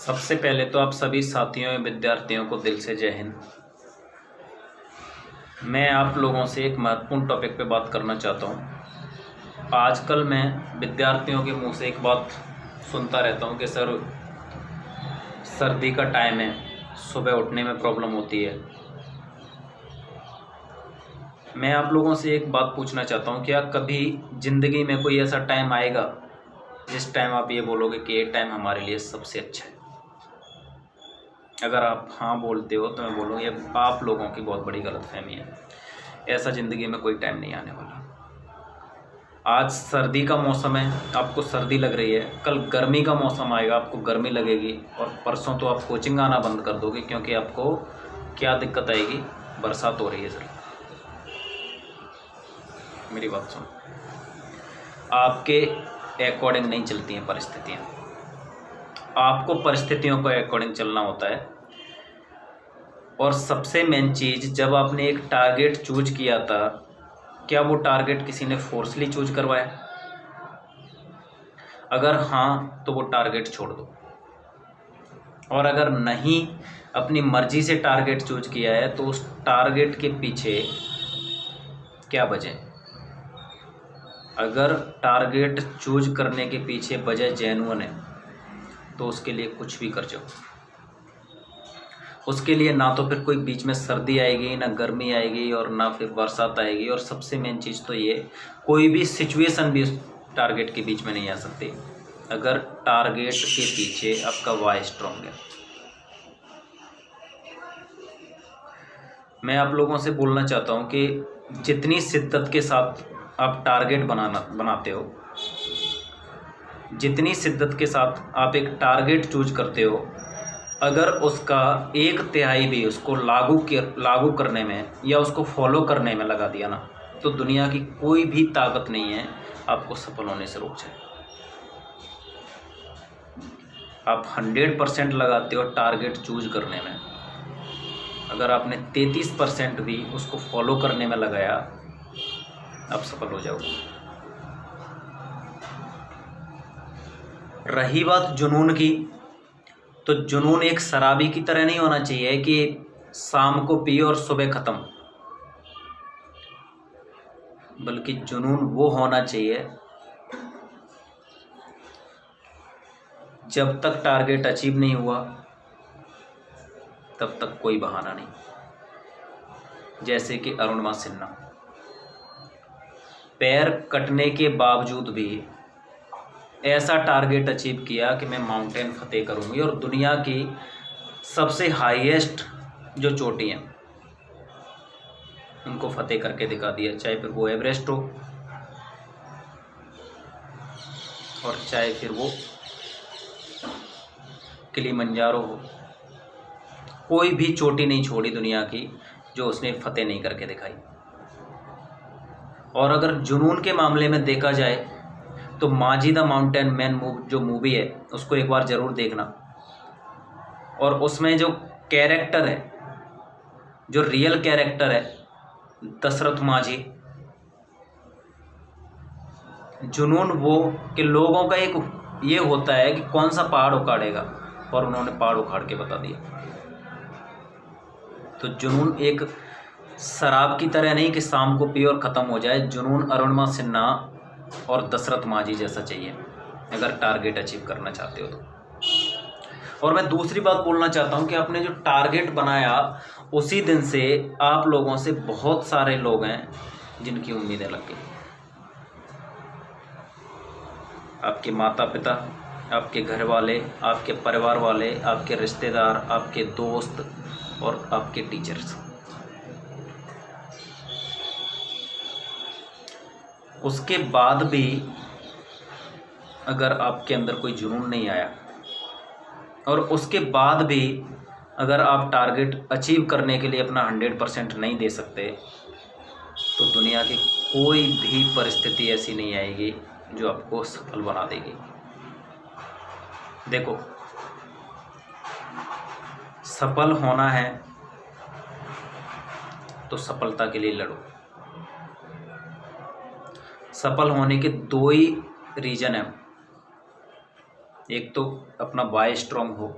सबसे पहले तो आप सभी साथियों एवं विद्यार्थियों को दिल से जय हिंद। मैं आप लोगों से एक महत्वपूर्ण टॉपिक पे बात करना चाहता हूँ। आजकल मैं विद्यार्थियों के मुंह से एक बात सुनता रहता हूँ कि सर सर्दी का टाइम है, सुबह उठने में प्रॉब्लम होती है। मैं आप लोगों से एक बात पूछना चाहता हूँ, क्या कभी ज़िंदगी में कोई ऐसा टाइम आएगा जिस टाइम आप ये बोलोगे कि ये टाइम हमारे लिए सबसे अच्छा है? अगर आप हाँ बोलते हो तो मैं बोलूँगा ये आप लोगों की बहुत बड़ी गलतफहमी है। ऐसा ज़िंदगी में कोई टाइम नहीं आने वाला। आज सर्दी का मौसम है, आपको सर्दी लग रही है, कल गर्मी का मौसम आएगा, आपको गर्मी लगेगी, और परसों तो आप कोचिंग आना बंद कर दोगे क्योंकि आपको क्या दिक्कत आएगी, बरसात हो रही है। सर मेरी बात सुनो, आपके अकॉर्डिंग नहीं चलती हैं परिस्थितियाँ, आपको परिस्थितियों के अकॉर्डिंग चलना होता है। और सबसे मेन चीज़, जब आपने एक टारगेट चूज किया था, क्या वो टारगेट किसी ने फोर्सली चूज करवाया? अगर हाँ तो वो टारगेट छोड़ दो, और अगर नहीं अपनी मर्जी से टारगेट चूज किया है तो उस टारगेट के पीछे क्या वजह? अगर टारगेट चूज करने के पीछे वजह जेन्युइन है तो उसके लिए कुछ भी कर जाओ। उसके लिए ना तो फिर कोई बीच में सर्दी आएगी, ना गर्मी आएगी, और ना फिर बरसात आएगी, और सबसे मेन चीज़ तो ये, कोई भी सिचुएशन भी उस टारगेट के बीच में नहीं आ सकती अगर टारगेट के पीछे आपका वाई स्ट्रॉन्ग है। मैं आप लोगों से बोलना चाहता हूँ कि जितनी शिद्दत के साथ आप टारगेट बनाते हो, जितनी शिद्दत के साथ आप एक टारगेट चूज करते हो, अगर उसका 1/3 भी उसको लागू करने में या उसको फॉलो करने में लगा दिया ना, तो दुनिया की कोई भी ताकत नहीं है आपको सफल होने से रोक जाए। आप 100% लगाते हो टारगेट चूज करने में, अगर आपने 33% भी उसको फॉलो करने में लगाया, आप सफल हो जाओगे। रही बात जुनून की, तो जुनून एक शराबी की तरह नहीं होना चाहिए कि शाम को पियो और सुबह खत्म, बल्कि जुनून वो होना चाहिए जब तक टारगेट अचीव नहीं हुआ तब तक कोई बहाना नहीं। जैसे कि अरुणिमा सिन्हा, पैर कटने के बावजूद भी ऐसा टारगेट अचीव किया कि मैं माउंटेन फतेह करूंगी, और दुनिया की सबसे हाईएस्ट जो चोटी हैं उनको फतेह करके दिखा दिया, चाहे फिर वो एवरेस्ट हो और चाहे फिर वो किलिमंजारो हो। कोई भी चोटी नहीं छोड़ी दुनिया की जो उसने फतेह नहीं करके दिखाई। और अगर जुनून के मामले में देखा जाए तो मांझी द माउंटेन मैन जो मूवी है उसको एक बार ज़रूर देखना, और उसमें जो कैरेक्टर है, जो रियल कैरेक्टर है दशरथ मांझी, जुनून वो कि लोगों का एक ये होता है कि कौन सा पहाड़ उखाड़ेगा, और उन्होंने पहाड़ उखाड़ के बता दिया। तो जुनून एक शराब की तरह नहीं कि शाम को पियो और ख़त्म हो जाए। जुनून अरुणिमा सिन्हा और दशरथ मांझी जैसा चाहिए अगर टारगेट अचीव करना चाहते हो तो। और मैं दूसरी बात बोलना चाहता हूं कि आपने जो टारगेट बनाया उसी दिन से आप लोगों से बहुत सारे लोग हैं जिनकी उम्मीदें लग गई। आपके माता पिता, आपके घर वाले, आपके परिवार वाले, आपके रिश्तेदार, आपके दोस्त और आपके टीचर्स। उसके बाद भी अगर आपके अंदर कोई जुनून नहीं आया, और उसके बाद भी अगर आप टारगेट अचीव करने के लिए अपना 100% नहीं दे सकते, तो दुनिया की कोई भी परिस्थिति ऐसी नहीं आएगी जो आपको सफल बना देगी। देखो, सफल होना है तो सफलता के लिए लड़ो। सफल होने के 2 ही रीजन है, एक तो अपना वाई स्ट्रॉन्ग हो,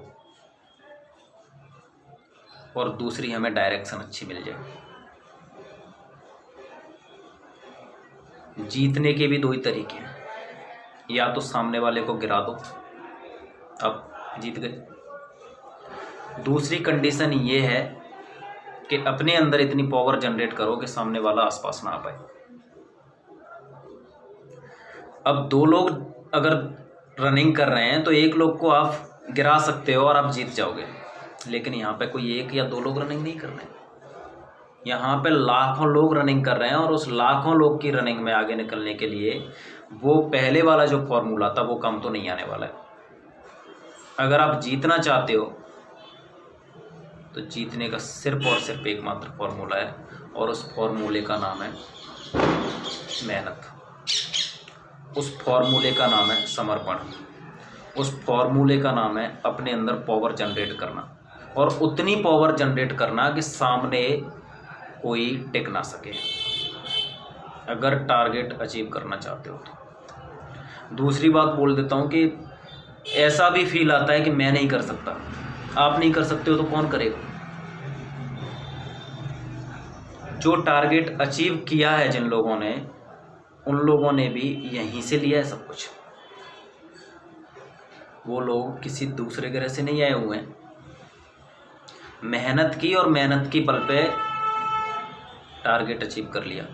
और दूसरी हमें डायरेक्शन अच्छी मिल जाए। जीतने के भी दो ही तरीके हैं, या तो सामने वाले को गिरा दो, अब जीत गए। दूसरी कंडीशन ये है कि अपने अंदर इतनी पावर जनरेट करो कि सामने वाला आसपास ना आ पाए। अब दो लोग अगर रनिंग कर रहे हैं तो एक लोग को आप गिरा सकते हो और आप जीत जाओगे, लेकिन यहाँ पे कोई एक या दो लोग रनिंग नहीं कर रहे हैं, यहाँ पे लाखों लोग रनिंग कर रहे हैं। और उस लाखों लोग की रनिंग में आगे निकलने के लिए वो पहले वाला जो फॉर्मूला था वो काम तो नहीं आने वाला है। अगर आप जीतना चाहते हो तो जीतने का सिर्फ और सिर्फ एकमात्र फॉर्मूला है, और उस फॉर्मूले का नाम है मेहनत, उस फॉर्मूले का नाम है समर्पण, उस फॉर्मूले का नाम है अपने अंदर पावर जनरेट करना, और उतनी पावर जनरेट करना कि सामने कोई टिक ना सके, अगर टारगेट अचीव करना चाहते हो तो। दूसरी बात बोल देता हूँ कि ऐसा भी फील आता है कि मैं नहीं कर सकता। आप नहीं कर सकते हो तो कौन करेगा? जो टारगेट अचीव किया है जिन लोगों ने, उन लोगों ने भी यहीं से लिया है सब कुछ। वो लोग किसी दूसरे ग्रह से नहीं आए हुए हैं, मेहनत की और मेहनत की बल पे टारगेट अचीव कर लिया।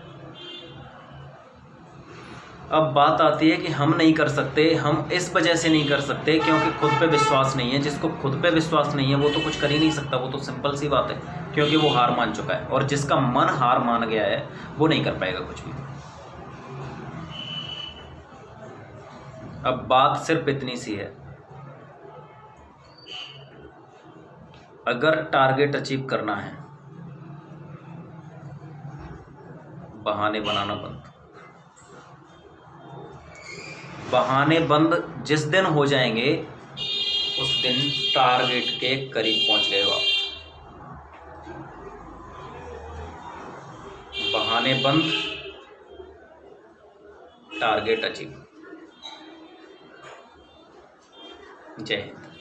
अब बात आती है कि हम नहीं कर सकते। हम इस वजह से नहीं कर सकते क्योंकि खुद पे विश्वास नहीं है। जिसको खुद पे विश्वास नहीं है वो तो कुछ कर ही नहीं सकता, वो तो सिंपल सी बात है, क्योंकि वो हार मान चुका है। और जिसका मन हार मान गया है वो नहीं कर पाएगा कुछ भी। अब बात सिर्फ इतनी सी है, अगर टारगेट अचीव करना है, बहाने बनाना बंद। बहाने बंद जिस दिन हो जाएंगे उस दिन टारगेट के करीब पहुंच गए हो आप। बहाने बंद, टारगेट अचीव। जय हिंद।